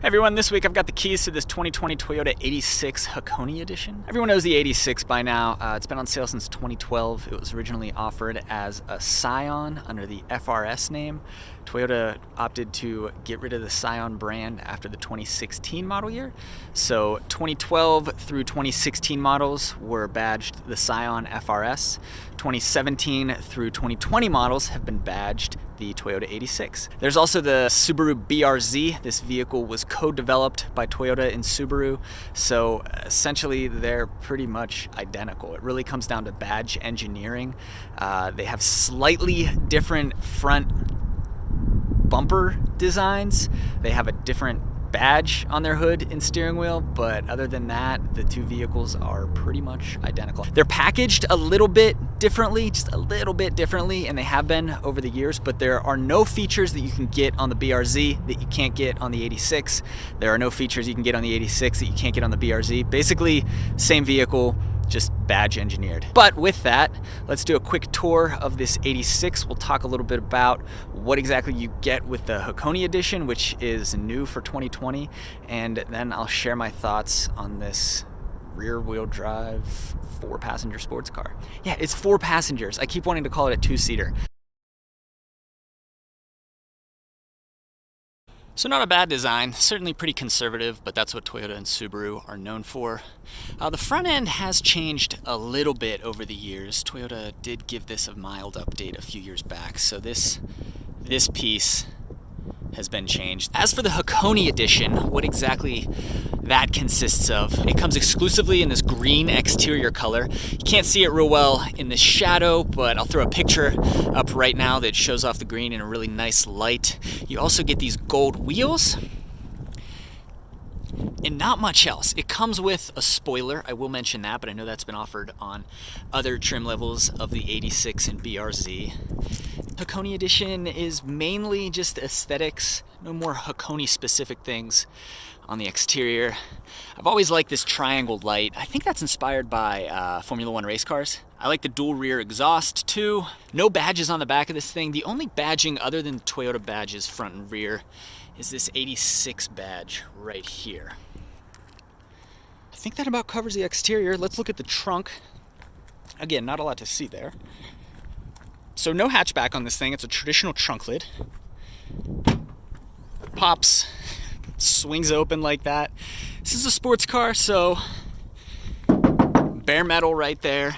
Hey everyone, this week I've got the keys to this 2020 Toyota 86 Hakone Edition. Everyone knows the 86 by now. It's been on sale since 2012. It was originally offered as a Scion under the FR-S name. Toyota opted to get rid of the Scion brand after the 2016 model year. So 2012 through 2016 models were badged the Scion FR-S. 2017 through 2020 models have been badged the Toyota 86. There's also the Subaru BRZ. This vehicle was co-developed by Toyota and Subaru, so essentially they're pretty much identical. It really comes down to badge engineering. They have slightly different front bumper designs. They have a different badge on their hood and steering wheel, but other than that, the two vehicles are pretty much identical. They're packaged a little bit differently, just a little bit differently, and they have been over the years, but there are no features that you can get on the BRZ that you can't get on the 86. There are no features you can get on the 86 that you can't get on the BRZ. Basically, same vehicle, just badge engineered. But with that, let's do a quick tour of this 86. We'll talk a little bit about what exactly you get with the Hakone Edition, which is new for 2020, and then I'll share my thoughts on this rear-wheel drive 4-passenger sports car. Yeah, it's 4 passengers. I keep wanting to call it a 2-seater. So not a bad design, certainly pretty conservative, but that's what Toyota and Subaru are known for. The front end has changed a little bit over the years. Toyota did give this a mild update a few years back, so this piece has been changed. As for the Hakone Edition, what exactly that consists of, it comes exclusively in this green exterior color. You can't see it real well in the shadow, but I'll throw a picture up right now that shows off the green in a really nice light. You also get these gold wheels and not much else. It comes with a spoiler, I will mention that, but I know that's been offered on other trim levels of the 86 and BRZ. Hakone Edition is mainly just aesthetics, no more Hakone specific things on the exterior. I've always liked this triangle light. I think that's inspired by Formula One race cars. I like the dual rear exhaust too. No badges on the back of this thing. The only badging other than Toyota badges front and rear is this 86 badge right here. I think that about covers the exterior. Let's look at the trunk. Again, not a lot to see there. So no hatchback on this thing. It's a traditional trunk lid. Pops, swings open like that. This is a sports car, so bare metal right there.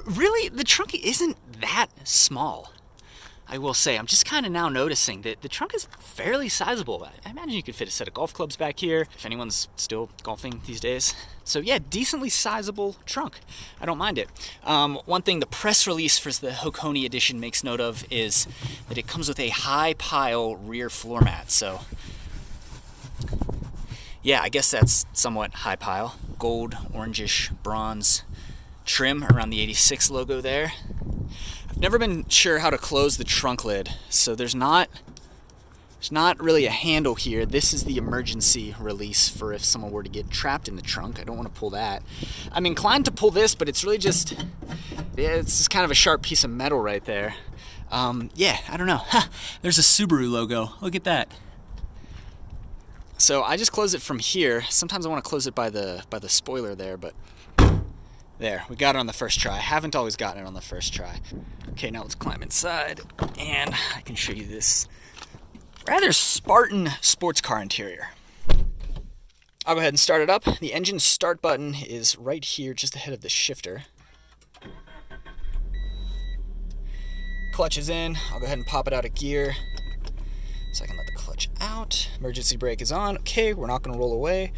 Really, the trunk isn't that small, I will say. I'm just kind of now noticing that the trunk is fairly sizable. I imagine you could fit a set of golf clubs back here, if anyone's still golfing these days. So yeah, decently sizable trunk. I don't mind it. One thing the press release for the Hakone Edition makes note of is that it comes with a high pile rear floor mat. So yeah, I guess that's somewhat high pile. Gold, orangish, bronze trim around the 86 logo there. I've never been sure how to close the trunk lid, so there's not really a handle here. This is the emergency release for if someone were to get trapped in the trunk. I don't want to pull that. I'm inclined to pull this, but it's really just, yeah, it's just kind of a sharp piece of metal right there. Yeah, I don't know. There's a Subaru logo. Look at that. So I just close it from here. Sometimes I want to close it by the spoiler there, but there, we got it on the first try. I haven't always gotten it on the first try. Okay, now let's climb inside, and I can show you this rather Spartan sports car interior. I'll go ahead and start it up. The engine start button is right here, just ahead of the shifter. Clutch is in. I'll go ahead and pop it out of gear so I can let the clutch out. Emergency brake is on. Okay, we're not gonna roll away.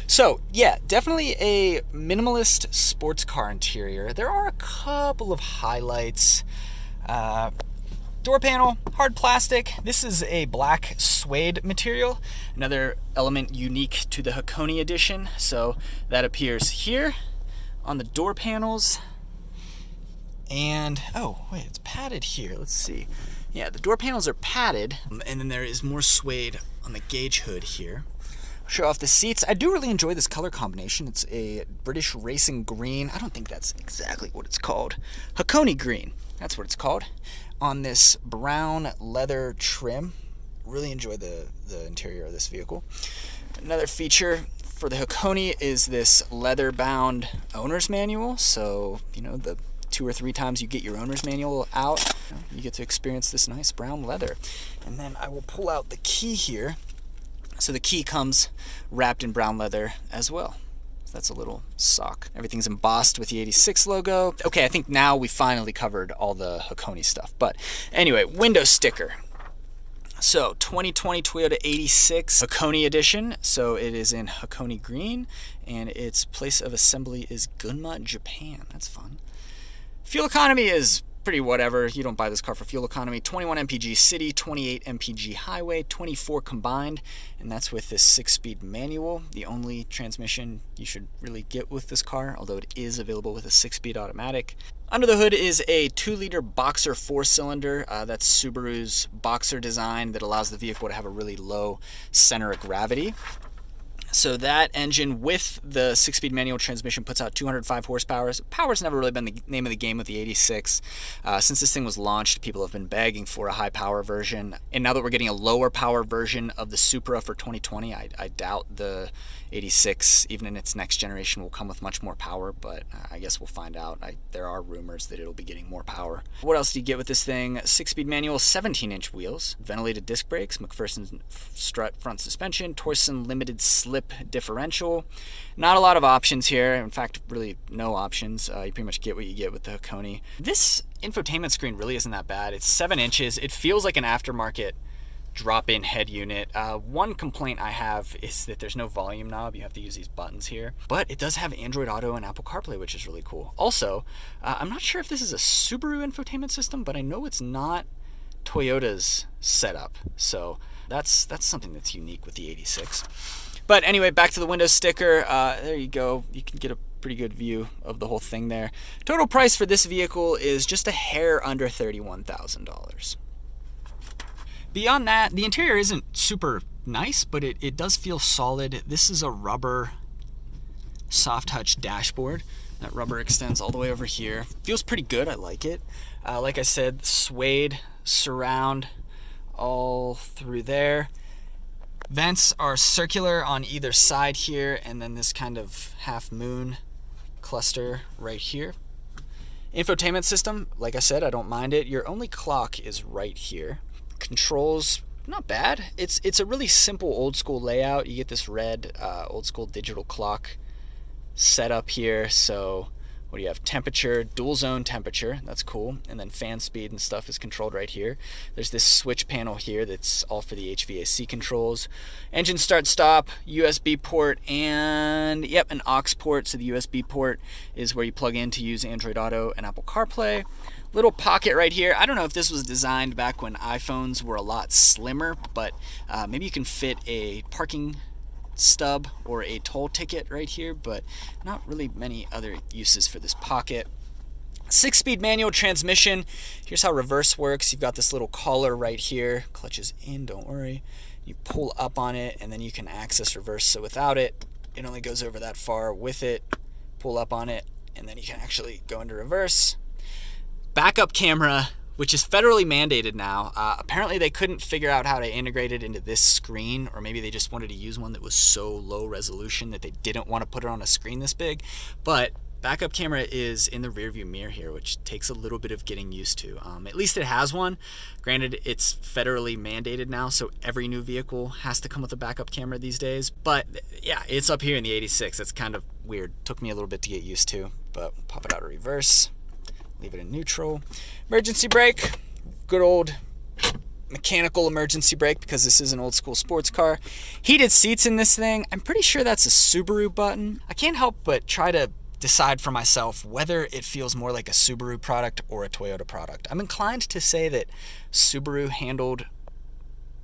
So yeah, definitely a minimalist sports car interior. There are a couple of highlights. Door panel, hard plastic. This is a black suede material, another element unique to the Hakone Edition. So that appears here on the door panels. And, oh wait, it's padded here. Let's see. Yeah, the door panels are padded, and then there is more suede on the gauge hood here. Show off the seats. I do really enjoy this color combination. It's a British racing green. I don't think that's exactly what it's called. Hakone green, that's what it's called. On this brown leather trim. really enjoy the interior of this vehicle. Another feature for the Hakone is this leather-bound owner's manual. So, you know, the 2 or 3 times you get your owner's manual out, you get to experience this nice brown leather. And then I will pull out the key here. So the key comes wrapped in brown leather as well. That's a little sock. Everything's embossed with the 86 logo. Okay, I think now we finally covered all the Hakone stuff. But anyway, window sticker. So 2020 Toyota 86 Hakone Edition. So it is in Hakone green, and its place of assembly is Gunma, Japan. That's fun. Fuel economy is pretty whatever. You don't buy this car for fuel economy. 21 mpg city, 28 mpg highway, 24 combined, and that's with this 6-speed manual. The only transmission you should really get with this car, although it is available with a 6-speed automatic. Under the hood is a 2-liter Boxer 4-cylinder. That's Subaru's Boxer design that allows the vehicle to have a really low center of gravity. So that engine with the 6-speed manual transmission puts out 205 horsepower. Power's never really been the name of the game with the 86. Since this thing was launched, people have been begging for a high power version. And now that we're getting a lower power version of the Supra for 2020, I doubt the 86, even in its next generation, will come with much more power, but I guess we'll find out. There are rumors that it'll be getting more power. What else do you get with this thing? 6-speed manual, 17-inch wheels, ventilated disc brakes, McPherson strut front suspension, Torsen limited slip differential. Not a lot of options here. In fact, really no options. You pretty much get what you get with the Hakone. This infotainment screen really isn't that bad. It's 7 inches. It feels like an aftermarket drop-in head unit. One complaint I have is that there's no volume knob. You have to use these buttons here. But it does have Android Auto and Apple CarPlay, which is really cool. Also, I'm not sure if this is a Subaru infotainment system, but I know it's not Toyota's setup. So that's something that's unique with the 86. But anyway, back to the window sticker. There you go. You can get a pretty good view of the whole thing there. Total price for this vehicle is just a hair under $31,000. Beyond that, the interior isn't super nice, but it does feel solid. This is a rubber soft touch dashboard. That rubber extends all the way over here. Feels pretty good. I like it. Like I said, suede surround all through there. Vents are circular on either side here, and then this kind of half moon cluster right here. Infotainment system, like I said, I don't mind it. Your only clock is right here. Controls, not bad. It's a really simple old school layout. You get this red old school digital clock set up here. So what do you have? Temperature, dual zone temperature, that's cool. And then fan speed and stuff is controlled right here. There's this switch panel here that's all for the HVAC controls. Engine start stop, USB port, and yep, an aux port. So the USB port is where you plug in to use Android Auto and Apple CarPlay. Little pocket right here. I don't know if this was designed back when iPhones were a lot slimmer, but maybe you can fit a parking stub or a toll ticket right here, but not really many other uses for this pocket. 6-speed manual transmission. Here's how reverse works. You've got this little collar right here. Clutch is in, don't worry. You pull up on it and then you can access reverse. So without it, it only goes over that far. With it, pull up on it and then you can actually go into reverse. Backup camera, which is federally mandated now. Apparently they couldn't figure out how to integrate it into this screen, or maybe they just wanted to use one that was so low resolution that they didn't want to put it on a screen this big. But backup camera is in the rear view mirror here, which takes a little bit of getting used to. At least it has one. Granted, it's federally mandated now, so every new vehicle has to come with a backup camera these days. But yeah, it's up here in the 86. That's kind of weird. Took me a little bit to get used to, but we'll pop it out of reverse. Leave it in neutral. Emergency brake, good old mechanical emergency brake because this is an old school sports car. Heated seats in this thing. I'm pretty sure that's a Subaru button. I can't help but try to decide for myself whether it feels more like a Subaru product or a Toyota product. I'm inclined to say that Subaru handled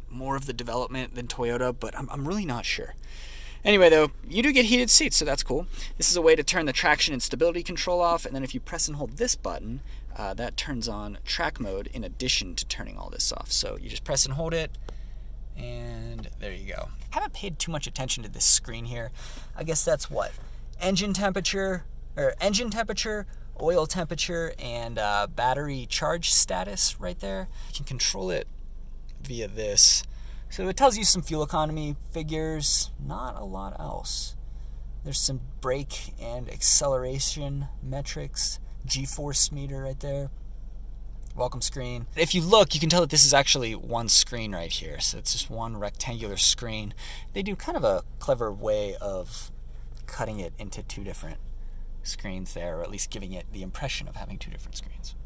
more of the development than Toyota, but I'm really not sure. Anyway, though, you do get heated seats, so that's cool. This is a way to turn the traction and stability control off, and then if you press and hold this button, that turns on track mode in addition to turning all this off. So you just press and hold it, and there you go. I haven't paid too much attention to this screen here. I guess that's what? Engine temperature, oil temperature, and battery charge status right there. You can control it via this. So it tells you some fuel economy figures, not a lot else. There's some brake and acceleration metrics, G-force meter right there, welcome screen. If you look, you can tell that this is actually one screen right here. So it's just one rectangular screen. They do kind of a clever way of cutting it into two different screens there, or at least giving it the impression of having two different screens.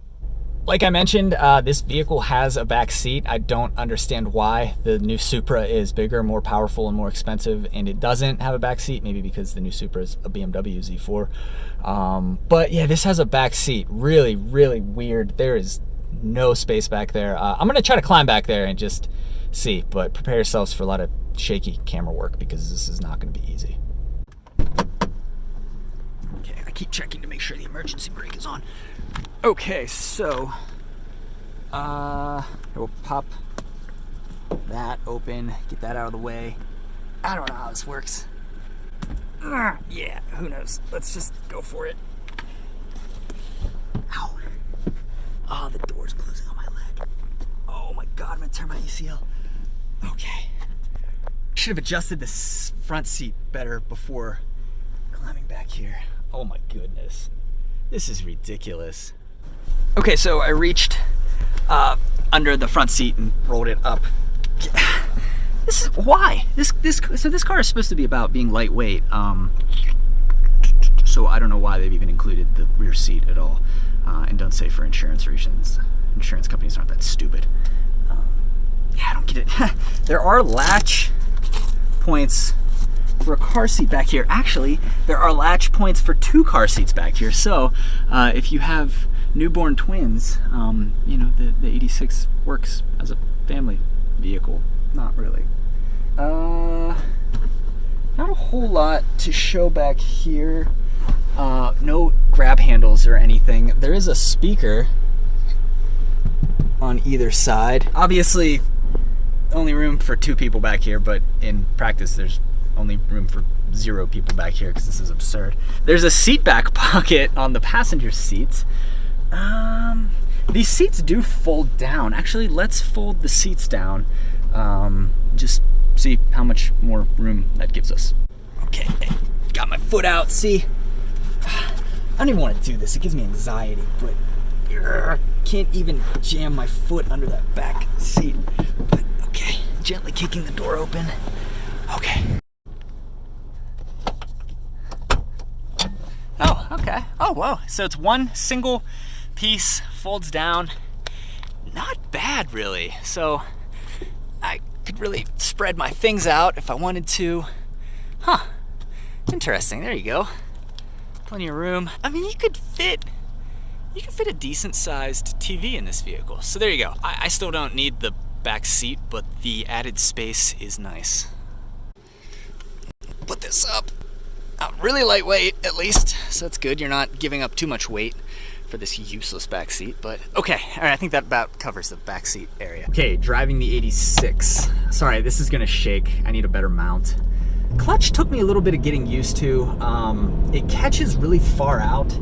Like I mentioned, this vehicle has a back seat. I don't understand why the new Supra is bigger, more powerful, and more expensive, and it doesn't have a back seat. Maybe because the new Supra is a BMW Z4. But yeah, this has a back seat. Really, really weird. There is no space back there. I'm gonna try to climb back there and just see, but prepare yourselves for a lot of shaky camera work because this is not gonna be easy. Okay, I keep checking to make sure the emergency brake is on. Okay, so we'll pop that open, get that out of the way. I don't know how this works. Yeah, who knows? Let's just go for it. Ow. Oh, the door's closing on my leg. Oh my God, I'm gonna tear my ACL. Okay. Should have adjusted this front seat better before climbing back here. Oh my goodness. This is ridiculous. Okay, so I reached under the front seat and rolled it up. This is why so this car is supposed to be about being lightweight. So I don't know why they've even included the rear seat at all, and don't say for insurance reasons. Insurance companies aren't that stupid. Yeah, I don't get it. There are latch points for a car seat back here. Actually, there are latch points for two car seats back here. So if you have newborn twins, you know, the 86 works as a family vehicle. Not really. Not a whole lot to show back here. No grab handles or anything. There is a speaker on either side. Obviously, only room for two people back here, but in practice, there's only room for 0 people back here because this is absurd. There's a seat back pocket on the passenger seats. These seats do fold down. Actually, let's fold the seats down. Just see how much more room that gives us. Okay, got my foot out. See, I don't even want to do this. It gives me anxiety, but can't even jam my foot under that back seat. But okay, gently kicking the door open. Okay. Oh, okay. Oh, whoa. So it's one single piece, folds down. Not bad, really. So I could really spread my things out if I wanted to. Huh. Interesting. There you go. Plenty of room. I mean, you could fit a decent sized TV in this vehicle. So there you go. I still don't need the back seat, but the added space is nice. Put this up. Really lightweight, at least, so that's good. You're not giving up too much weight for this useless back seat, but okay. All right, I think that about covers the back seat area. Okay, driving the 86. Sorry, this is gonna shake. I need a better mount. Clutch took me a little bit of getting used to. It catches really far out,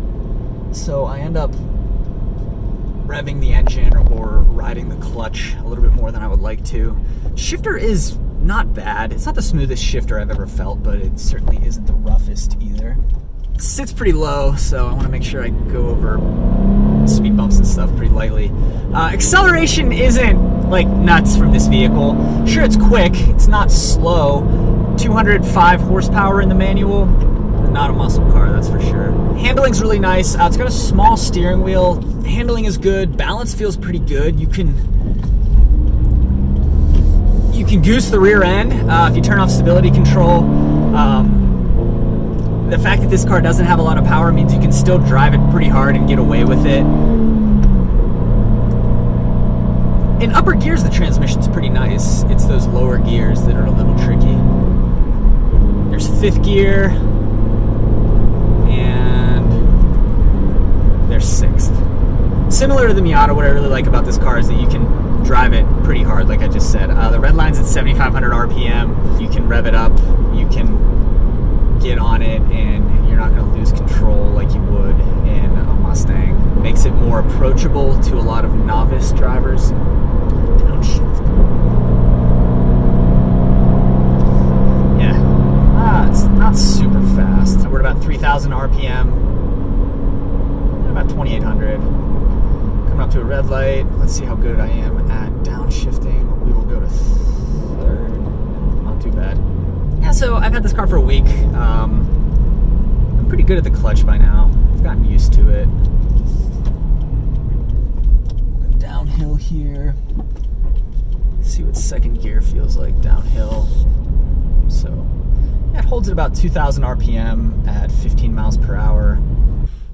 so I end up revving the engine or riding the clutch a little bit more than I would like to. Shifter is not bad. It's not the smoothest shifter I've ever felt, but it certainly isn't the roughest either. It sits pretty low, so I want to make sure I go over speed bumps and stuff pretty lightly. Acceleration isn't like nuts from this vehicle. Sure, it's quick. It's not slow. 205 horsepower in the manual. Not a muscle car, that's for sure. Handling's really nice. It's got a small steering wheel. Handling is good. Balance feels pretty good. You can goose the rear end if you turn off stability control. The fact that this car doesn't have a lot of power means you can still drive it pretty hard and get away with it. In upper gears, the transmission's pretty nice. It's those lower gears that are a little tricky. There's 5th gear, and there's 6th. Similar to the Miata, what I really like about this car is that you can drive it pretty hard, like I just said. The red line's at 7,500 RPM. You can rev it up, you can get on it, and you're not going to lose control like you would in a Mustang. Makes it more approachable to a lot of novice drivers. Downshift. 2,000 RPM, about 2,800. Coming up to a red light. Let's see how good I am at downshifting. We will go to third. Not too bad. Yeah, so I've had this car for a week. I'm pretty good at the clutch by now. I've gotten used to it. We'll go downhill here. See what second gear feels like downhill. So yeah, it holds at about 2,000 RPM at 15 miles per hour.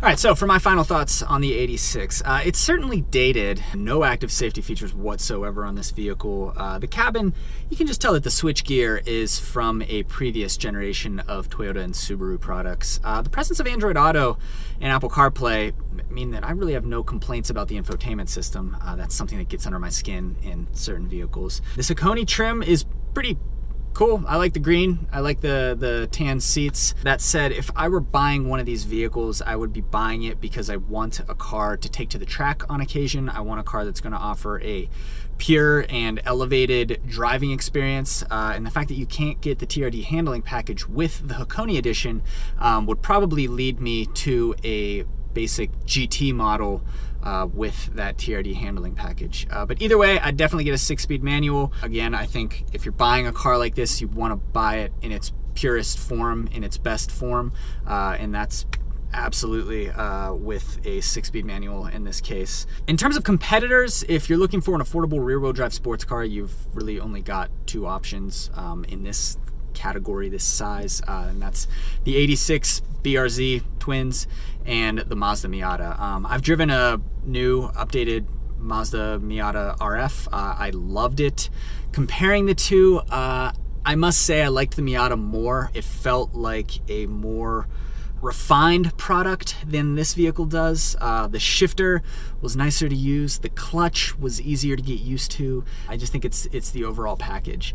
All right, so for my final thoughts on the 86, it's certainly dated. No active safety features whatsoever on this vehicle. The cabin, you can just tell that the switchgear is from a previous generation of Toyota and Subaru products. The presence of Android Auto and Apple CarPlay mean that I really have no complaints about the infotainment system. That's something that gets under my skin in certain vehicles. This Hakone trim is pretty cool. I like the green. I like the tan seats. That said, if I were buying one of these vehicles, I would be buying it because I want a car to take to the track on occasion. I want a car that's going to offer a pure and elevated driving experience. And the fact that you can't get the TRD handling package with the Hakone Edition would probably lead me to a basic GT model with that TRD handling package. But either way, I'd definitely get a 6-speed manual. Again, I think if you're buying a car like this, you want to buy it in its purest form, in its best form, and that's absolutely with a 6-speed manual in this case. In terms of competitors, if you're looking for an affordable rear-wheel drive sports car, you've really only got two options in this category, this size, and that's the 86 BRZ twins and the Mazda Miata. I've driven a new updated Mazda Miata RF. I loved it. Comparing the two, I must say I liked the Miata more. It felt like a more refined product than this vehicle does. The shifter was nicer to use. The clutch was easier to get used to. I just think it's the overall package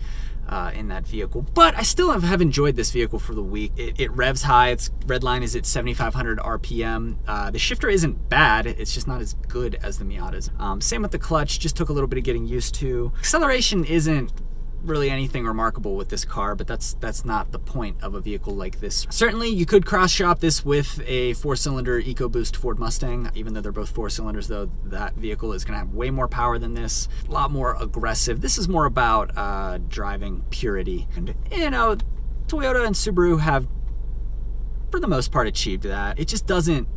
in that vehicle. But I still have enjoyed this vehicle for the week. It revs high. Its red line is at 7,500 RPM. The shifter isn't bad. It's just not as good as the Miata's. Same with the clutch. Just took a little bit of getting used to. Acceleration isn't really anything remarkable with this car, but that's not the point of a vehicle like this. Certainly you could cross shop this with a 4-cylinder EcoBoost Ford Mustang. Even though they're both 4 cylinders, though, that vehicle is going to have way more power than this, a lot more aggressive. This is more about driving purity, and you know, Toyota and Subaru have for the most part achieved that. It just doesn't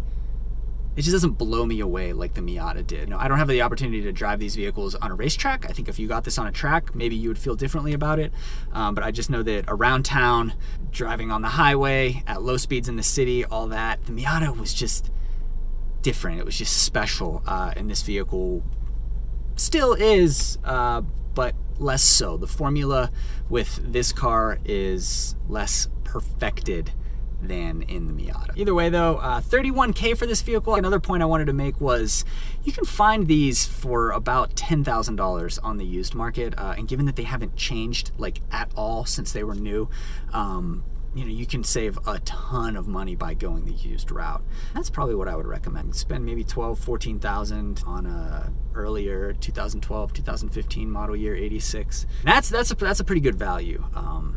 blow me away like the Miata did. You know, I don't have the opportunity to drive these vehicles on a racetrack. I think if you got this on a track, maybe you would feel differently about it. But I just know that around town, driving on the highway, at low speeds in the city, all that, the Miata was just different. It was just special. And this vehicle still is, but less so. The formula with this car is less perfected than in the Miata. Either way though, $31K for this vehicle. Another point I wanted to make was you can find these for about $10,000 on the used market, and given that they haven't changed like at all since they were new, you know, you can save a ton of money by going the used route. That's probably what I would recommend. Spend maybe $12,000-$14,000 on a earlier 2012, 2015 model year 86. That's a pretty good value.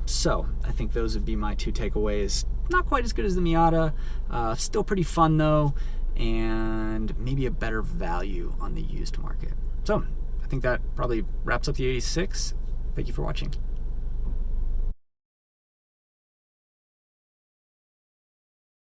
So I think those would be my two takeaways. Not quite as good as the Miata, still pretty fun though, and maybe a better value on the used market. So I think that probably wraps up the 86. Thank you for watching.